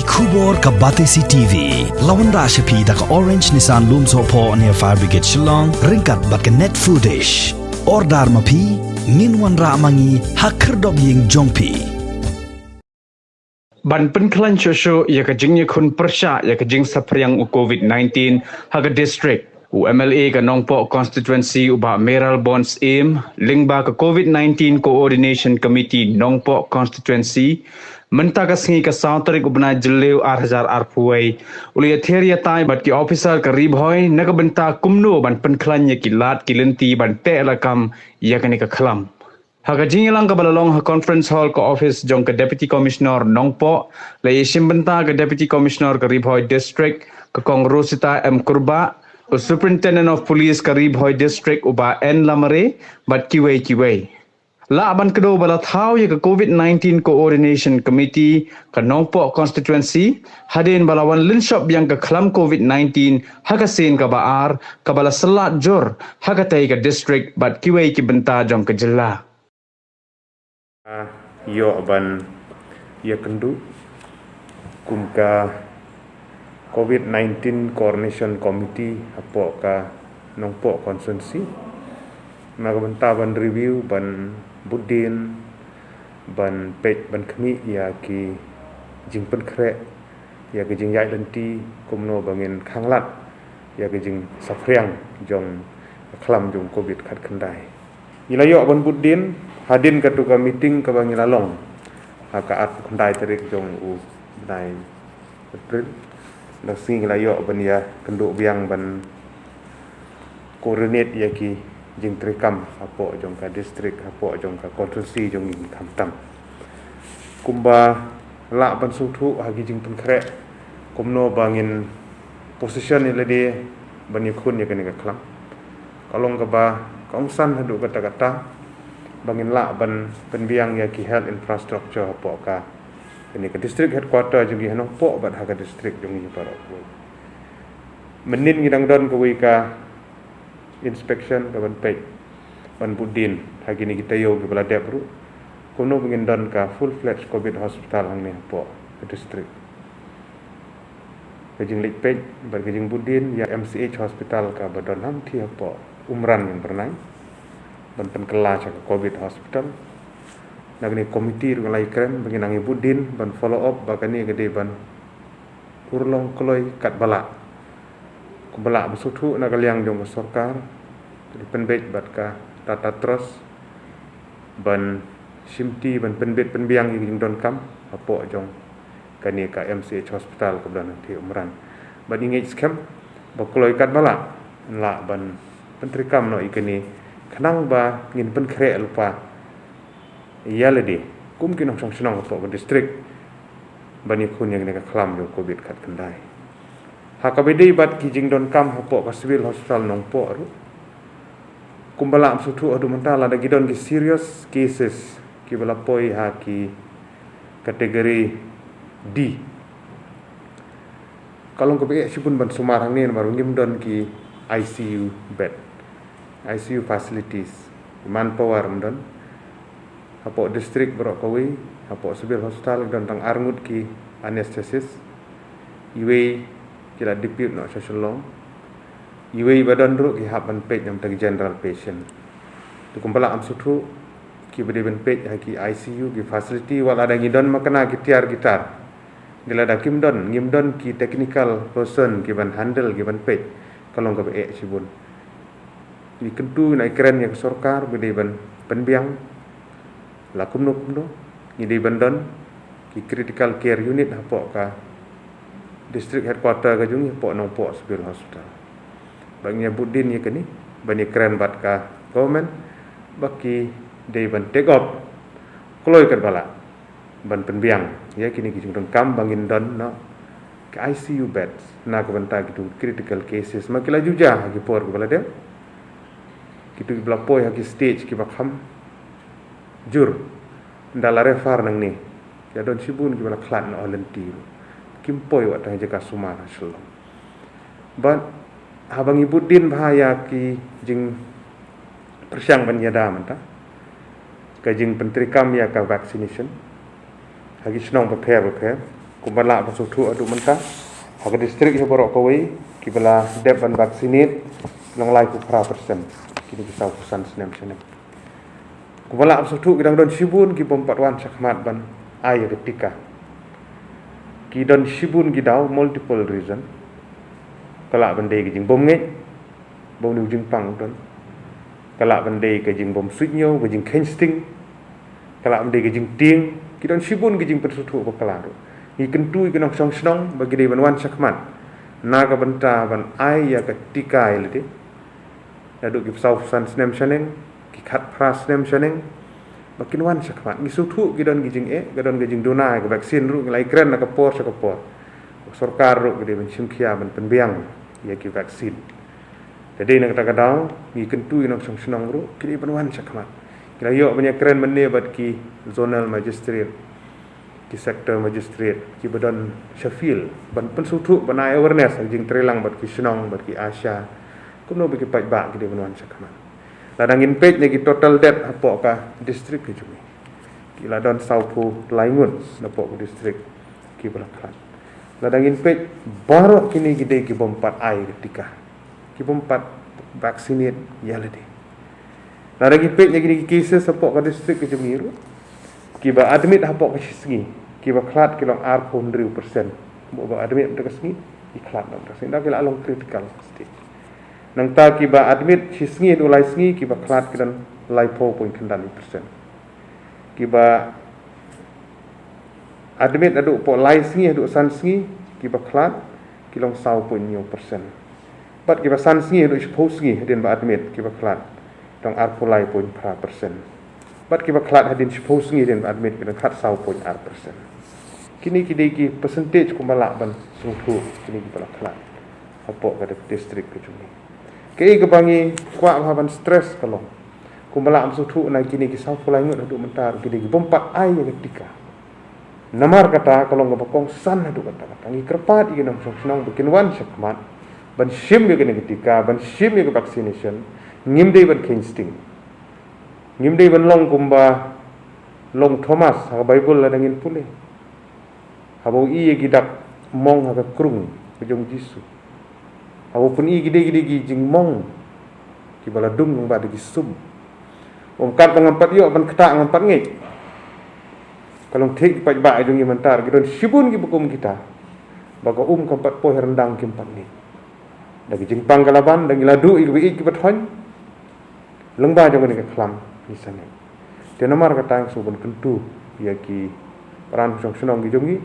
Kubor ka Batesi TV. Lawan Rashapi da ka Orange Nissan Looms Hopo near Fire Brigade Shillong. Ringkat bat ka net footage. Ordar mapi. Nginwan ra mangi hakerdog ying jongpi. Ban penklan shosho ya ka jingnya kun persya ya ka jing sapriang u COVID-19 haga district. UMLA ka Nongpo constituency uba Meral Bonds Aim lingba ka COVID-19 Coordination Committee Nongpo constituency menta ka singi ka sautrik ubna jelew arhazar arpuai uli atheria tai bat ki officer ka ribhoy nagabenta kumno ban penklan ya ki lat ki lenti ban pe lakam ya ka ni ka khlam. Haga jingilang ka balalong ha conference hall ka office jong ka deputy commissioner Nongpo la yesimbenta ka deputy commissioner ka Ribhoy district ka Kong Rosita M Kurba ka superintendent of police ka Ribhoy district uba N Lamare bat kiway. La aban kedo bala thau ya ka COVID-19 coordination committee ka Nongpo constituency hadin balawan linshop yang ka khlam COVID-19 haga sen ka baar ka bala selat jor haga tai ka district bat kiway ki benta jong ka jilla. Yo aban ya kendu kumka COVID-19 Coordination Committee apo ka Nongpo constituency magabenta ban review ban budin ban pej ban kmi ya ki jing pen kre ya ki jing yai lenti kumno bangin khanglat ya ki jing safriang jong khlam jong covid khat khandai ilayo ban budin hadin katuka meeting ka bangilalong haka at kundai tarik jong u dai April la sing la yo ban ya kenduk biang ban coordinate ya ki jing trikam apo jong ka district apo jong ka constituency jong in kamtam kumba la ban suthu hagi jing penkre kumno bangin position ile de ban yakun ya kan ka klam kalong ka ba kaungsan hadu kata-kata bangin la ban penbiang ya ki health infrastructure po ka ini ke district headquarter jungi hanong po bat haga district jungi para po menin ngidang don ke ka inspection ka ban pej ban budin hagi ni kita yo ke bala depru kuno bangin don ka full fledged covid hospital hang ni po ke district kejing lik pej ban kejing budin ya MCH hospital ka badon ham thi po umran yang pernah ban penkela ca covid hospital nagni komiti ngalai kren banginangi budin ban follow up bakani gede ban urlong koloi kat bala kubala besuthu nagaliang jong sarkar di penbet bat ka tata trust ban simti ban penbet penbiang jing don kam apo jong kani ka MCH hospital kebetulan nanti umran ban ingej scam bakoloi kat bala la ban pentrikam no ikani kenang ba ngin pen kre lupa yaledi kum kinong song senong po district bani kun yang neka klam yo covid kat kendai hakabedi bat kijing don kam po ka civil hospital Nongpo ru kumbala suthu adu mentala da gidon ki serious cases ki bala poi ha ki kategori D kalong ko be sipun ban sumarang ni baru ngim don ki ICU bed ICU facilities manpower mdon apo district Brokawi apo civil hospital dan tang arngut ki anesthesis iwe kila diput no social iwe badan ru ki hapan pej yang tagi general patient tu kumpala am suthu ki bede ben pej ha ki ICU ki facility wala ada ngidon makana ki tiar gitar gila da kimdon ngimdon ki technical person ki ban handle ki ban pej kalong ka be sibun di kentu na keren yang sarkar bede ban penbiang la kumno ngidi bandon ki critical care unit hapo ka district headquarter ka jungi hapo Nongpo civil hospital bangnya budin ya kini bani keren bat ka government baki dei ban take off kloi kat bala ban penbiang ya kini ki jung kam bangin don no ke ICU beds na ka banta gitu critical cases makila juja ki por bala dem kitu blapoi haki stage ki bakham jur ndala refar nang ni ya don sibun ki bala klan no lenti kimpoi wa tang jaka sumar shalom ban habang ibudin bahaya ki jing persyang ban yada manta ka jing pentri kam ya ka vaccination hagi senong prepare kumbala basutu adu mentah hak distrik yo borok kawai kibala dep ban vaksinit long lai ku 100% kini bisa pusan senem senem kumbala basutu kidang don sibun ki bom patwan sakmat ban ai ketika ki don sibun ki daw multiple reason kala bende ki jing bom nge bom ni jing pang don kala bende ki jing bom switnyo ki jing kensting kala bende ki jing ting ki don sibun ki jing persutu bakalaru i kentui ki nong song snong bagi de ban wan sakmat naga benta ban ai ya ketika ilite dadu ki sau san senem seneng ki khat pras senem seneng bakin wan sakmat ni sutu ki don ki jing gadon ki jing dona ki vaksin ru lai kren na kapor sakapor sarkar ru ki de ban simkhia ban penbiang ya ki vaksin jadi nak kata kadau ni kentui nong song snong ru ki de ban wan sakmat kila yo banyak keren menne bat ki zonal magistrate ki sektor magistrate ki badan syafil ban pensutu banai awareness jing trelang bat ki senong bat ki asya kuno bagi pajak ki de ban wan sakmat ladangin page ni ki total debt apok ka distrik ki jumi ki ladon saupu laingun apok ka distrik ki belakang ladangin page baru kini ki de ki bompat ai ketika ki bompat vaksinit yalade ladangin page ni ki cases apok ka distrik ki jumi ru ki ba admit apok ka sigi ki ba klat ki long ar 100% bo ba admit ka sigi ki klat dong ka sinda ki la long critical stage nang ta ki ba admit sisngi do lai sngi ki ba klat ki dan lai 4.9% ki ba admit adu po lai sngi adu san sngi ki ba klat ki long 0.9% bat ki ba san sngi adu shpo sngi hadin ba admit ki ba klat dong ar po lai 0.4% bat ki ba klat hadin shpo sngi hadin ba admit ki dong khat 0.4% kini ki de ki percentage kumbala ban sungku kini ki ba klat apok ka distrik ke jumi kei kebangi kuat haban stres kalau kumbala am sutu na kini ki sau pulai ngut duk mentar kini ki bompat ai ketika namar kata kalau ngabakong san duk kata ngi kerpat iki nang senang bikin wan sakmat ban sim ye kini ketika ban sim ye vaccination ngimdei ban kinsting ngimdei ban long kumba long thomas ha bible la dangin pule habau i gidak mong ha krung pejong jisu awapun i gede jing mong ki baladung ng bad gi sum kat ngampat yo ban kata ngampat ngi kalau thik paj ba dung mentar gidon sibun gi bukum kita baga kampat po rendang ki empat ni dagi jing pang kalaban dagi ladu i ki bathon lengba jong ni klam ni sana te namar kata yang subun kentu ya ki peran song senong gi jongi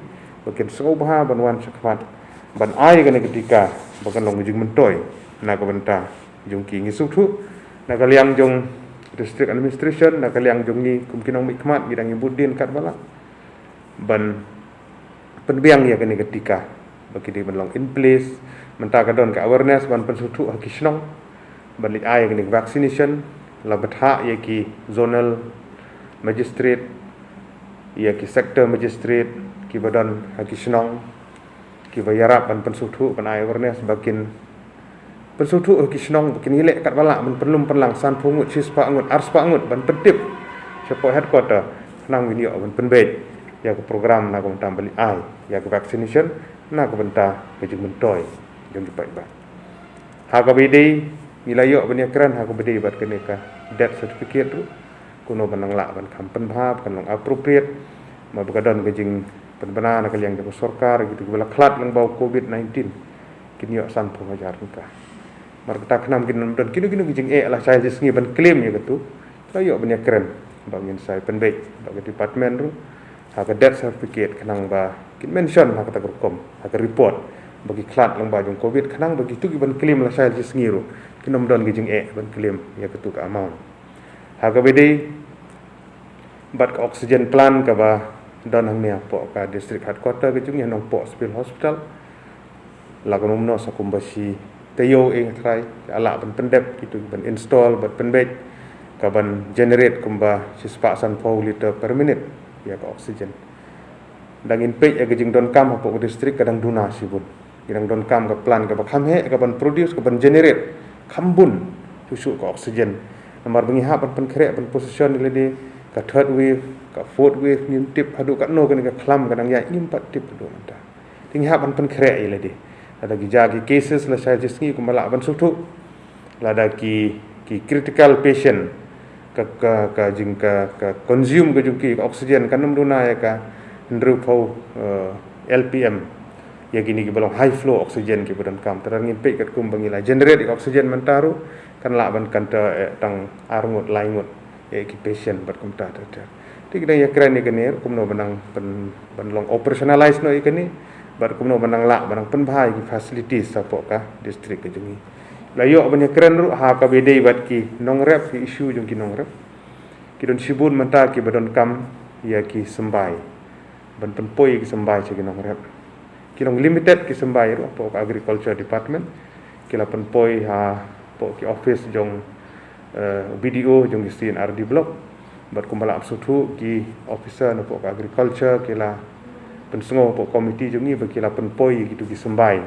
bakin sengobha ban wan sakmat ban ai kan ketika bakan long jing mentoy na ka benta jong ki ngi sukhu na ka liang jong district administration na ka liang jong ni kumkinong mikmat gidang ibudin kat bala ban penbiang ya kan ketika bagi di ban long in place menta ka don ka awareness ban pensuthu hakisnong ban li ai kan vaccination la batha ya ki zonal magistrate ya ki sector magistrate ki badan hakisnong ki bayarap ban pensuthu ban awareness bakin pensuthu ki senong bakin hilek kat balak ban perlum perlang san pungut sispa angut arspa angut ban pedip siapa headquarter nang winyo ban penbej ya ke program na ko tambali ai ya ke vaccination na ko benta bejing mentoy jong dipai ba ha ka bede wilayo ban yakran ha ko bede bat kene ka death certificate tu kuno ban nang la ban kampen bhab kan long appropriate ma bakadon bejing penbenar nak yang jago sarkar gitu bela klat lang bau covid-19 kini yo san pengajar nikah mar kita kenam kin dan kini jing lah saya sengi ban claim ya gitu la yo banyak keren bangin saya penbej bagi department ru ha ka death certificate kenang ba kin mention ha kata grukom ha ka report bagi klat lang ba jong covid kenang bagi tu ban claim lah saya sengi ru kinom don jing ban claim ya gitu ka amount ha ka bede bat oxygen plan ka ba dan hang ni apa ka district headquarter ke chung yang po hospital hospital la ko nomno sa kumbasi tayo ing try ala ban pendep gitu ban install ban penbej ka ban generate kumba sispa san 4 liter per minute ya ka oxygen dangin pej ke jing don kam apa district kadang duna sibun kadang don kam ka plan ka kham he ka ban produce ka ban generate khambun susu ka oxygen nomor bengi ha ban pen krek ban position ile di ka third wave ka fourth wave nim tip hadu ka no kan ka khlam kan ya nim pat tip hadu manta ting ha ban pen kre ile di ada ki jagi cases la sai jisngi ku mala ban sutu la da ki critical patient ka jing ka consume ka jung ki oxygen kan num duna ya ka ndru phau LPM ya gini ki balong high flow oxygen ki badan kam terang ngimpe kat kum bangila generate oxygen mentaru kan la ban kan tang arngut laingut ya ki patient bat kum ta ti kita ya keren ni kenir kum no benang ban long operationalize no ikani bat kum no benang la benang pen bahai ki facilities sapok ka district ke jungi la yo ban ya keren ru ha ka bede bat ki nong rep ki issue jung ki nong rep ki don sibun menta ki badon kam ya ki sembai ban pen poi ki sembai ki nong rep ki long limited ki sembai ru po agriculture department ki la pen poi ha po ki office jong BDO jong ki CNRD block bat kumbala absutu ki officer no po agriculture ki la pen sengo po committee jong ni ba ki la pen poi ki tu ki sembai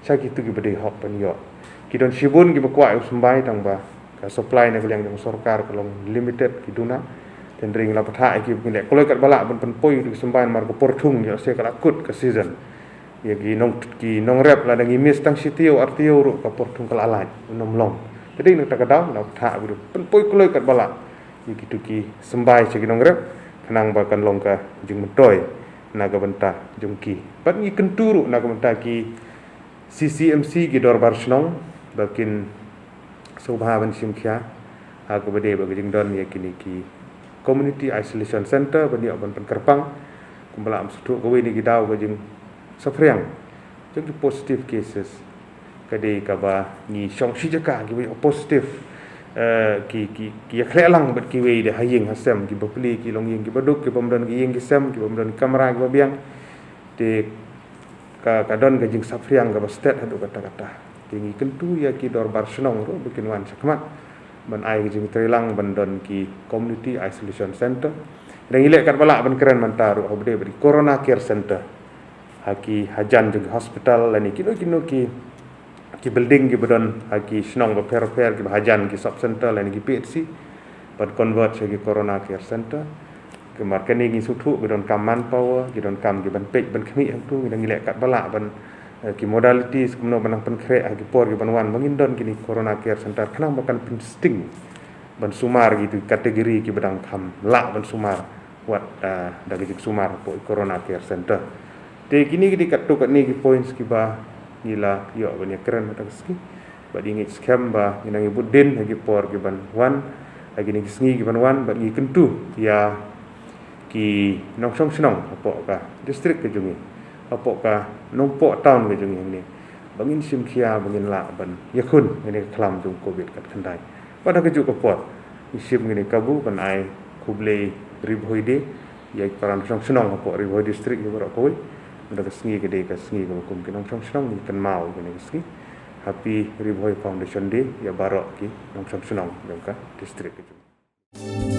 sa ki tu ki bade hok pen yo ki don sibun ki bakwa sembai tang ba ka supply ne yang jong sarkar kalong limited ki duna tendring la patha ki le koloi kat bala pen poi tu sembai mar ko porthung yo se kala kut ka season ya ki nong rep la dangi mis tang sitio artio ru ka porthung kala alaj nom long jadi nak takadau na patha biru pen poi koloi kat bala ki tu ki sembai se ki nong rep kanang ba kan long ka jing metoi na ka benta jong ki pat ni kenturu na ka benta ki CCMC ki dor bar snong bakin sobha ban sim khia ha ko bade ba jing don ya kini ki community isolation center ban ya ban kerpang kumbala am sutu ko ni ki daw ba jing safriang jong ki positive cases kade ka ba ni song shi jaka ki positive ki khlelang bat ki we de haying hasem ki bapli ki long ying ki baduk ki pamdan ki ying ki sem ki pamdan kamera ki babiang de ka don ka jing safriang ka ba state hadu kata-kata ki kentu ya ki dor bar snong ro bikin wan sakmat ban ai ki jing trilang ban don ki community isolation center dang ile kat bala ban keren mantaru obde beri corona care center haki hajan jing hospital lani kino ki building ki badon haki snong ba per ki hajan ki sub center lani ki PHC bad convert ki corona care center ke markani ki sutu badon kam manpower ki don kam ki ban pej ban khmi hang tu dang ile kat bala ban ki modalities kumno banang pen kre ki por ki ban wan bangin don kini corona care center kanang makan pen sting ban sumar gitu kategori ki badang kam la ban sumar wat dari sumar po corona care center te kini ki kat tu kat ni ki points ki ba gila yo ban keren mata ski ba dingit scam ba nginang ibudin hagi por ki ban wan hagi ni sngi ki ban wan ba ngi kentu ya ki nong song snong apo ka district ke jungi apo ka nong po town ke jungi ni bangin sim khia bangin la ban yakun ni klam jung covid kat khandai pada ke ju ko por isim ni kabu ban ai kuble ribhoide ya paran song snong apo ribhoi district ni ro koi nda sngi ke de ka sngi ko kum kinong song snong ni kan mau ni sngi happy ribhoi foundation day ya barok ki nong song snong ka district ke